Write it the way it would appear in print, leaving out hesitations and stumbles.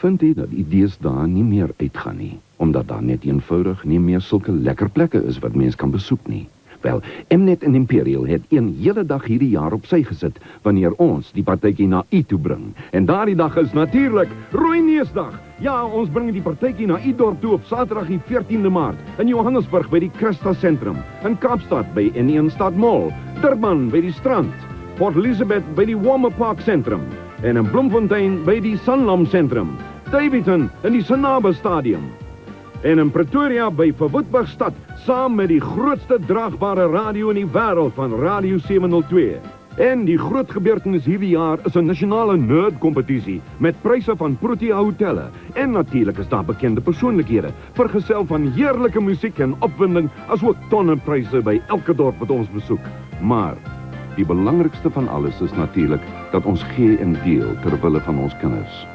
Vind jy dat idees daar nie meer uitgaan nie, omdat daar net eenvoudig nie meer sulke lekker plekke is wat mens kan besoek nie? Wel, Mnet en Imperial het een hele dag hierdie jaar op sy gesit, wanneer ons die partytjie na U toe bring. En daardie dag is natuurlik Rooineusdag. Ja, ons bring die partytjie na U dorp toe op Saterdag die 14de Maart, in Johannesburg by die Christa Sentrum, in Kaapstad by N1 Stad Mall, Durban by die Strand, Port Elizabeth by die Warmer Park Sentrum, en in Bloemfontein by die Sanlam Sentrum, Daveyton in die Sanaba Stadium, en in Pretoria by Verwoerdburgstad, saam met die grootste draagbare radio in die wêreld van Radio 702. En die groot gebeurtenis hierdie jaar is 'n nasionale nerd-kompetisie met pryse van Protea Hotelle. En natuurlik is daar bekende persoonlikhede, vergesel van heerlike musiek en opwinding, asook tonne pryse by elke dorp wat ons besoek. Maar die belangrikste van alles is natuurlik dat ons gee en deel ter wille van ons kinders.